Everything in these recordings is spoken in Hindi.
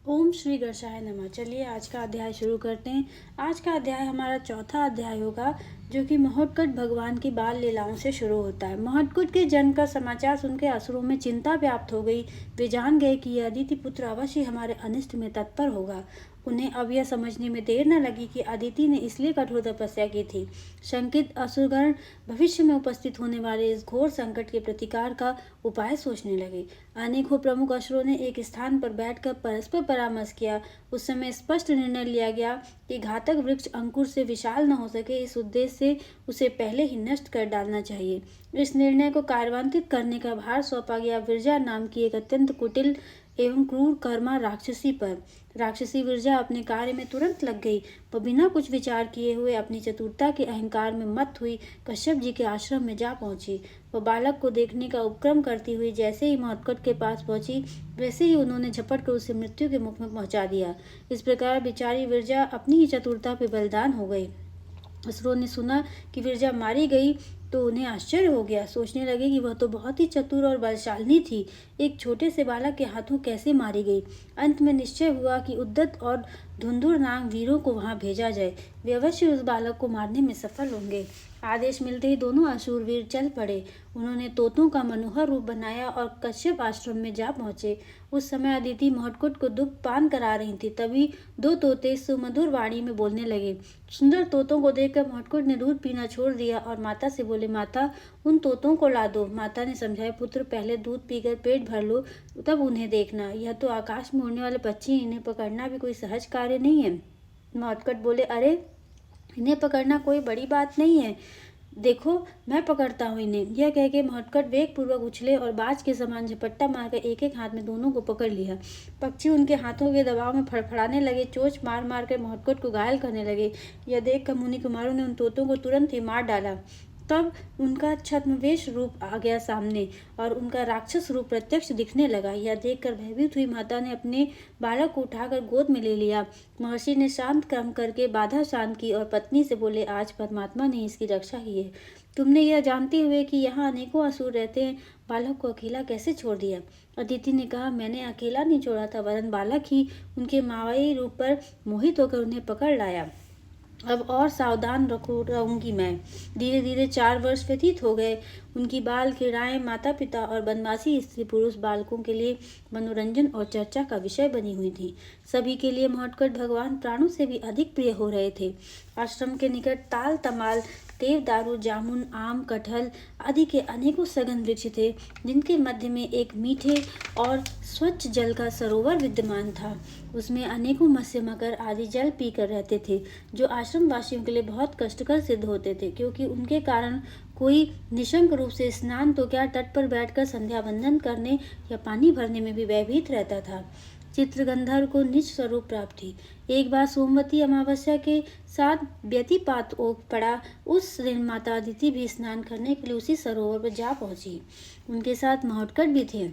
ओम श्री गणेशाय नमः। चलिए आज का अध्याय शुरू करते हैं। आज का अध्याय हमारा चौथा अध्याय होगा, जो कि महोत्कट भगवान की बाल लीलाओं से शुरू होता है। महोत्कट के जन्म का समाचार सुनकर असुरों में चिंता व्याप्त हो गई। वे जान गए कि यह अदिति पुत्र अवश्य हमारे अनिष्ट में तत्पर होगा। उन्हें अब यह समझने में देर न लगी कि अदिति ने इसलिए कठोर तपस्या की थी। शंकित असुरगण भविष्य में उपस्थित होने वाले इस घोर संकट के प्रतिकार का उपाय सोचने लगे। अनेकों प्रमुख असुरों ने एक स्थान पर बैठकर परस्पर परामर्श किया। उस समय स्पष्ट निर्णय लिया गया कि घातक वृक्ष अंकुर से विशाल न हो सके, इस उद्देश्य से उसे पहले ही नष्ट कर डालना चाहिए। इस निर्णय को कार्यान्वित करने का भार सौंपा गया विरजा नाम की एक अत्यंत कुटिल एवं क्रूर कर्मा राक्षसी पर। राक्षसी विरजा अपने कार्य में तुरंत लग गई। वह बिना कुछ विचार किए हुए अपनी चतुरता के अहंकार में मत हुई कश्यप जी के आश्रम में जा पहुंची। वह बालक को देखने का उपक्रम करती हुई जैसे ही महोत्कट के पास पहुंची, वैसे ही उन्होंने झपट कर उसे मृत्यु के मुख में पहुंचा दिया। इस प्रकार बेचारी विरजा अपनी ही चतुरता पर बलिदान हो गई। असुरों ने सुना कि विरजा मारी गई तो उन्हें आश्चर्य हो गया। सोचने लगे कि वह तो बहुत ही चतुर और बलशालिनी थी, एक छोटे से बालक के हाथों कैसे मारी गई। अंत में निश्चय हुआ कि उद्दत और धुंधुर नाग वीरों को वहां भेजा जाए। वे अवश्य उस बालक को मारने में सफल होंगे। आदेश मिलते ही दोनों असुरवीर चल पड़े। उन्होंने तोतों का मनोहर रूप बनाया और कश्यप आश्रम में जा पहुंचे। उस समय अदिति महोत्कट को दुग्ध पान करा रही थी। तभी दो तोते सुमधुर वाणी में बोलने लगे। सुंदर तोतों को देखकर महोत्कट ने दूध पीना छोड़ दिया और माता से बोले, माता उन तोतों को ला दो। माता ने समझाया, पुत्र पहले दूध पीकर पेट भर लो, तब उन्हें देखना। यह तो आकाश में उड़ने वाले पक्षी, इन्हें पकड़ना भी कोई सहज कार्य नहीं है। महोत्कट बोले, अरे इन्हें पकड़ना कोई बड़ी बात नहीं है, देखो मैं पकड़ता हूँ इन्हें। यह कह के महोत्कट वेग पूर्वक उछले और बाज के समान झपट्टा मारकर एक एक हाथ में दोनों को पकड़ लिया। पक्षी उनके हाथों के दबाव में फड़फड़ाने लगे, चोंच मार मार कर महोत्कट को घायल करने लगे। यह देख कर मुनि कुमारों ने उन तोतों को तुरंत ही मार डाला। तब उनका छद्मवेश रूप आ गया सामने और उनका राक्षस रूप प्रत्यक्ष दिखने लगा। यह देखकर भयभीत हुई माता ने अपने बालक को उठाकर गोद में ले लिया। महर्षि ने शांत कर्म करके बाधा शांत की और पत्नी से बोले, आज परमात्मा ने इसकी रक्षा की है। तुमने यह जानते हुए कि यहाँ अनेकों असुर रहते हैं, बालक को अकेला कैसे छोड़ दिया? अदिति ने कहा, मैंने अकेला नहीं छोड़ा था, वरन बालक ही उनके मायावी रूप पर मोहित होकर उन्हें पकड़ लाया। अब और सावधान रहूंगी मैं। धीरे धीरे 4 वर्ष व्यतीत हो गए। उनकी बाल क्रीड़ाएं माता पिता और बनवासी स्त्री पुरुष बालकों के लिए मनोरंजन और चर्चा का विषय बनी हुई थी। सभी के लिए महोत्कट भगवान प्राणों से भी अधिक प्रिय हो रहे थे। आश्रम के निकट ताल तमाल, देवदारू, जामुन, आम, कटहल आदि के अनेकों सघन वृक्ष थे, जिनके मध्य में एक मीठे और स्वच्छ जल का सरोवर विद्यमान था। उसमें अनेकों मत्स्य मकर आदि जल पीकर रहते थे, जो आश्रम वासियों के लिए बहुत कष्टकर सिद्ध होते थे, क्योंकि उनके कारण कोई निशंक रूप से स्नान तो क्या, तट पर बैठकर संध्या वंदन करने या पानी भरने में भी भयभीत रहता था। चित्रगंधर को निज स्वरूप प्राप्त थी। एक बार सोमवती अमावस्या के साथ व्यतिपात हो पड़ा। उस दिन माता अदिति भी स्नान करने के लिए उसी सरोवर पर जा पहुंची। उनके साथ महोत्कट भी थे।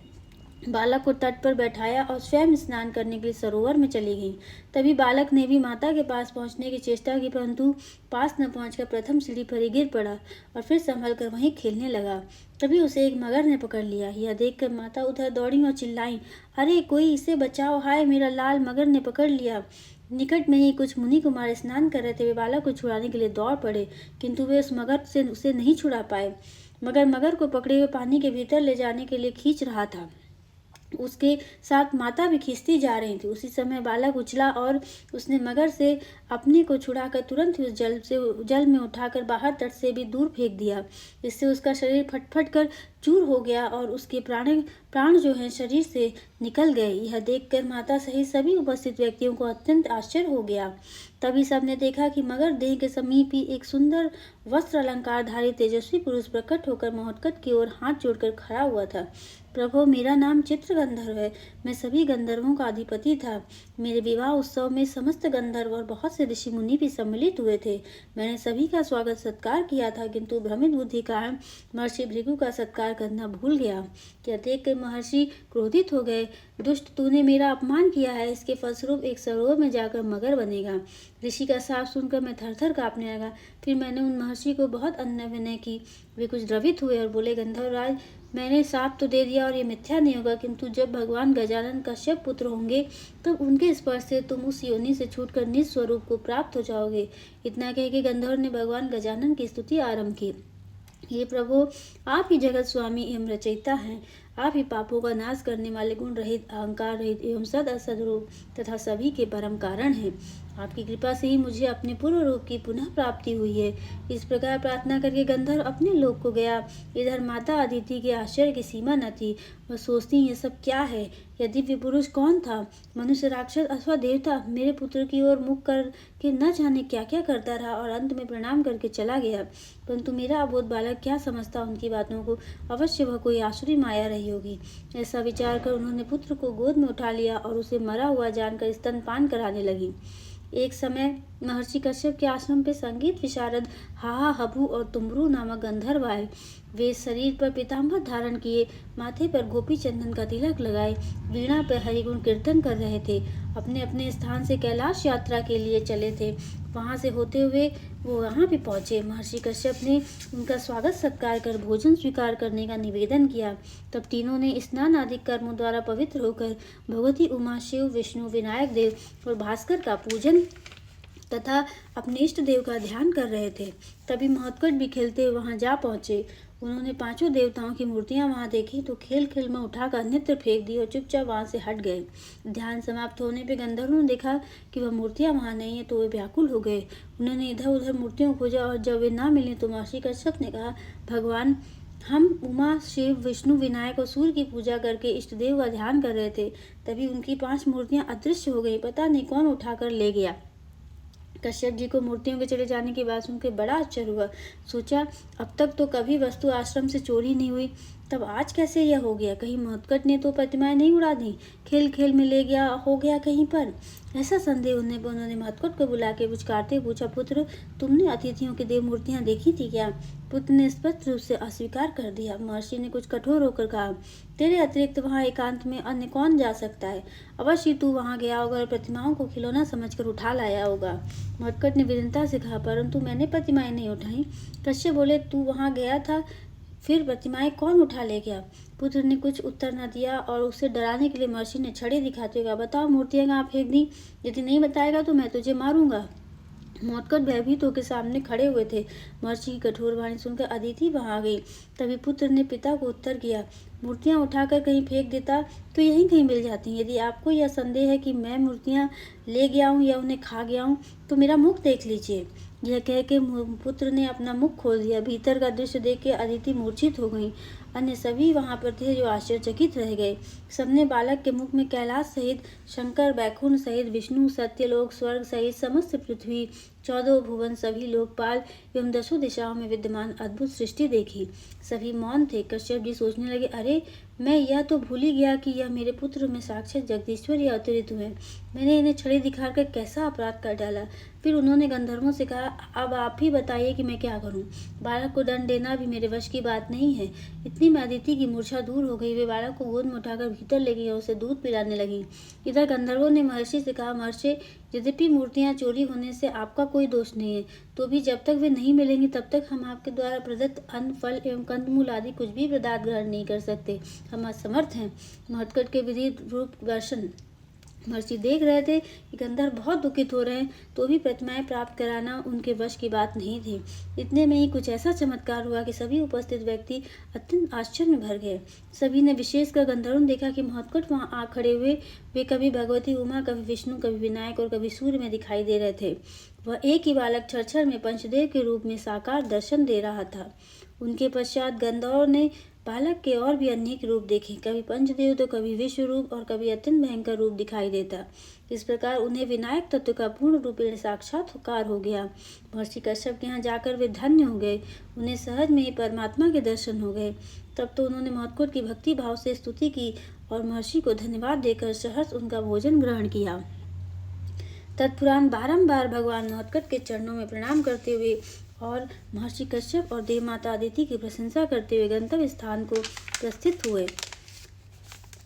बालक को तट पर बैठाया और स्वयं स्नान करने के लिए सरोवर में चली गई। तभी बालक ने भी माता के पास पहुंचने की चेष्टा की, परंतु पास न पहुंचकर प्रथम सीढ़ी पर ही गिर पड़ा और फिर संभल कर वहीं खेलने लगा। तभी उसे एक मगर ने पकड़ लिया। यह देखकर माता उधर दौड़ी और चिल्लाई, अरे कोई इसे बचाओ, हाय मेरा लाल मगर ने पकड़ लिया। निकट में ही कुछ मुनि कुमार स्नान कर रहे थे। वे बालक को छुड़ाने के लिए दौड़ पड़े, किंतु वे उस मगर से उसे नहीं छुड़ा पाए। मगर को पकड़े हुए पानी के भीतर ले जाने के लिए खींच रहा था। उसके साथ माता भी खींचती जा रही थी। उसी समय बालक उछला और उसने मगर से अपने को छुड़ाकर तुरंत ही उस जल में उठाकर बाहर तट से भी दूर फेंक दिया। इससे उसका शरीर फटफट कर चूर हो गया और उसके प्राण जो हैं शरीर से निकल गए। यह देखकर माता सहित सभी उपस्थित व्यक्तियों को अत्यंत आश्चर्य हो गया। तभी सबने देखा कि मगर देह के समीप ही एक सुंदर वस्त्र अलंकारधारी तेजस्वी पुरुष प्रकट होकर महोत्कट की ओर हाथ जोड़कर खड़ा हुआ था। प्रभु, मेरा नाम चित्रगंधर्व है। मैं सभी गंधर्वों का अधिपति था। मेरे विवाह उत्सव में समस्त गंधर्व और बहुत से ऋषि मुनि भी सम्मिलित हुए थे। मैंने सभी का स्वागत सत्कार किया था, किंतु भ्रमित बुद्धि कारण महर्षि भृगु का सत्कार करना भूल गया। यह देखकर महर्षि क्रोधित हो गए। दुष्ट, तूने मेरा अपमान किया है, इसके फलस्वरूप एक सरोवर में जाकर मगर बनेगा। ऋषि का साफ सुनकर मैं थर थर कांपने लगा। फिर मैंने उन महर्षि को बहुत अन्य विनय की वे कुछ द्रवित हुए और बोले, गंधर्वराज, मैंने साप तो दे दिया और ये मिथ्या नहीं होगा, किंतु जब भगवान गजानन कश्यप पुत्र होंगे तब उनके स्पर्श से तुम उस योनि से छूटकर निज स्वरूप को प्राप्त हो जाओगे। इतना कह के गंधर्व ने भगवान गजानन की स्तुति आरंभ की। ये प्रभु, आप ही जगत स्वामी एवं रचयिता हैं। आप ही पापों का नाश करने वाले, गुण रहित, अहंकार रहित एवं सद असद रूप तथा सभी के परम कारण हैं। आपकी कृपा से ही मुझे अपने पूर्व रूप की पुनः प्राप्ति हुई है। इस प्रकार प्रार्थना करके गंधर्व अपने लोक को गया। इधर माता अदिति के आश्चर्य की सीमा न थी। वह सोचती, ये सब क्या है? यह दिव्य पुरुष कौन था? मनुष्य, राक्षस अथवा देवता? मेरे पुत्र की ओर मुख करके न जाने क्या क्या करता रहा और अंत में प्रणाम करके चला गया। परंतु मेरा अबोध बालक क्या समझता उनकी बातों को? अवश्य वह कोई आसुरी माया रही होगी। ऐसा विचार कर उन्होंने पुत्र को गोद में उठा लिया और उसे मरा हुआ जानकर स्तनपान कराने लगी। एक समय महर्षि कश्यप के आश्रम पे संगीत विशारद हाहा, हबू और तुम्बरू नामक गंधर्व आए। वे शरीर पर पीताम्बर धारण किए, माथे पर गोपी चंदन का तिलक लगाए, वीणा पर हरिगुण कीर्तन कर रहे थे। अपने अपने स्थान से कैलाश यात्रा के लिए चले थे। वहां से होते हुए वो वहां भी पहुंचे। महर्षि कश्यप ने उनका स्वागत सत्कार कर भोजन स्वीकार करने का निवेदन किया। तब तीनों ने स्नान आदि कर्मों द्वारा पवित्र होकर भगवती उमा, शिव, विष्णु, विनायक देव और भास्कर का पूजन तथा अपने इष्ट देव का ध्यान कर रहे थे। तभी महोत्कट भी खेलते हुए वहां जा पहुंचे। उन्होंने पांचों देवताओं की मूर्तियां वहां देखी तो खेल खेल में उठाकर अन्यत्र फेंक दी और चुपचाप वहां से हट गए। ध्यान समाप्त होने पे गंधर्वों ने देखा कि वह मूर्तियां वहां नहीं है तो वे व्याकुल हो गए। उन्होंने इधर उधर मूर्तियों को खोजा और जब वे ना मिले तो महर्षि कश्यप ने कहा, भगवान, हम उमा, शिव, विष्णु, विनायक और सूर्य की पूजा करके इष्ट देव का ध्यान कर रहे थे। तभी उनकी 5 मूर्तियां अदृश्य हो गई। पता नहीं कौन उठाकर ले गया। कश्यप जी को मूर्तियों के चले जाने की बात सुनकर बड़ा आश्चर्य हुआ। सोचा, अब तक तो कभी वस्तु आश्रम से चोरी नहीं हुई, तब आज कैसे यह हो गया? कहीं महोत्कट ने तो प्रतिमाएं नहीं उड़ा दी? खेल खेल में ले गया हो गया कहीं पर? ऐसा संदेह होने पर उन्होंने महोत्कट को बुला के पुचकारते पूछा, पुत्र, तुमने अतिथियों की देव मूर्तियां देखी थी क्या? पुत्र ने स्पष्ट रूप से अस्वीकार कर दिया। महर्षि ने कुछ कठोर होकर कहा, तेरे अतिरिक्त वहां एकांत में अन्य कौन जा सकता है? अवश्य तू वहां गया होगा और प्रतिमाओं को खिलौना समझकर उठा लाया होगा। महोत्कट ने विनम्रता से कहा, परंतु मैंने प्रतिमाएं नहीं उठाई। कश्यप बोले, तू वहां गया था, फिर प्रतिमाएं कौन उठा ले गया? पुत्र ने कुछ उत्तर न दिया और उसे डराने के लिए महर्षि ने छड़ी दिखाते हुए कहा, बताओ मूर्तियां कहाँ फेंक दी? यदि नहीं बताएगा तो मैं तुझे मारूंगा। महोत्कट भयभीत होकर सामने खड़े हुए थे। महर्षि की कठोर वाणी सुनकर अदिति वहां आ गई। तभी पुत्र ने पिता को उत्तर किया, मूर्तियां उठाकर कहीं फेंक देता तो यहीं कहीं मिल जाती। यदि आपको यह संदेह है कि मैं मूर्तियां ले गया हूँ या उन्हें खा गया हूँ तो मेरा मुख देख लीजिए। यह कह के पुत्र ने अपना मुख खोल दिया। भीतर का दृश्य देख के अदिति मूर्छित हो गई। अन्य सभी वहां पर थे जो आश्चर्यचकित रह गए। सबने बालक के मुख में कैलाश सहित, शंकर, बैकुंठ सहित, विष्णु, सत्यलोक, स्वर्ग सहित समस्त पृथ्वी, 14 भुवन, सभी लोकपाल एवं 10 दिशाओं में विद्यमान अद्भुत सृष्टि देखी। सभी मौन थे। कश्यप जी सोचने लगे, अरे मैं यह तो भूल ही गया कि यह मेरे पुत्र में साक्षात जगदीश्वर ही अवतरित हुए। मैंने इन्हें छड़ी दिखाकर कैसा अपराध कर डाला। फिर उन्होंने गंधर्वों से कहा, अब आप ही बताइए कि मैं क्या करूं? बालक को दंड देना भी मेरे वश की बात नहीं है। इतनी में अदिति की मूर्छा दूर हो गई। वे बालक को गोद में उठाकर भीतर ले गई और उसे दूध पिलाने लगी। इधर गंधर्वों ने महर्षि से कहा, महर्षि, यद्यपि मूर्तियां चोरी होने से आपका कोई दोष नहीं है, तो भी जब तक वे नहीं मिलेंगी तब तक हम आपके द्वारा प्रदत्त अन्न, फल एवं कंदमूल आदि कुछ भी पदार्थ ग्रहण नहीं कर सकते। हम असमर्थ हैं। महोत्कट के विधि रूप दर्शन महर्षि देख रहे थे कि गंधर्व बहुत दुखित हो रहे हैं, तो भी प्रतिमाएं प्राप्त कराना उनके वश की बात नहीं थी। इतने में ही कुछ ऐसा चमत्कार हुआ कि सभी उपस्थित व्यक्ति अत्यंत आश्चर्य में भर गए। सभी ने, विशेषकर गंधर्वों ने देखा कि महोत्कट वहां आ खड़े हुए वे कभी भगवती उमा, कभी विष्णु, कभी विनायक और कभी सूर्य में दिखाई दे रहे थे। वह एक ही बालक छरछर में पंचदेव के रूप में साकार दर्शन दे रहा था। उनके पश्चात गंधर्वों ने बालक के और भी अनेक रूप देखे, कभी पंचदेव तो कभी विश्व रूप और कभी अत्यंत भयंकर रूप दिखाई देता। इस प्रकार उन्हें विनायक तत्व का पूर्ण रूपेण साक्षात्कार हो गया। महर्षि कश्यप के यहाँ जाकर वे धन्य हो गए। उन्हें सहज में ही परमात्मा के दर्शन हो गए। तब तो उन्होंने महोत्कट की भक्ति भाव से स्तुति की और महर्षि को धन्यवाद देकर सहर्ष उनका भोजन ग्रहण किया। तत्पुराण बारंबार भगवान महोत्कट के चरणों में प्रणाम करते हुए और महर्षि कश्यप और देवमाता अदिति की प्रशंसा करते हुए गंतव्य स्थान को प्रस्थित हुए।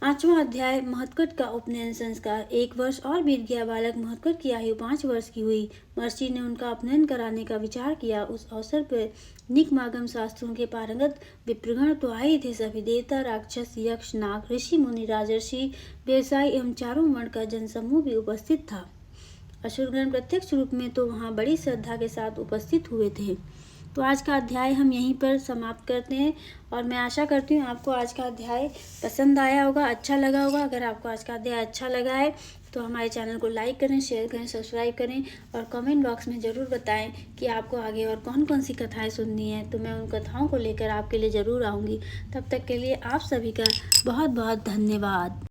5वां अध्याय महत्कट का उपनयन संस्कार। 1 वर्ष और बीत गया, बालक महत्कट की आयु 5 वर्ष की हुई। महर्षि ने उनका उपनयन कराने का विचार किया। उस अवसर पर निकमागम शास्त्रों के पारंगत विप्रगण तो आए थे। सभी देवता, राक्षस, यक्ष, नाग, ऋषि, मुनि, राजर्षि, व्यवसायी एवं चारों वर्ण का जनसमूह भी उपस्थित था। असुरगण प्रत्यक्ष रूप में तो वहां बड़ी श्रद्धा के साथ उपस्थित हुए थे। तो आज का अध्याय हम यहीं पर समाप्त करते हैं और मैं आशा करती हूँ आपको आज का अध्याय पसंद आया होगा, अच्छा लगा होगा। अगर आपको आज का अध्याय अच्छा लगा है तो हमारे चैनल को लाइक करें, शेयर करें, सब्सक्राइब करें और कमेंट बॉक्स में ज़रूर बताएं कि आपको आगे और कौन कौन सी कथाएं सुननी है। तो मैं उन कथाओं को लेकर आपके लिए ज़रूर आऊँगी। तब तक के लिए आप सभी का बहुत बहुत धन्यवाद।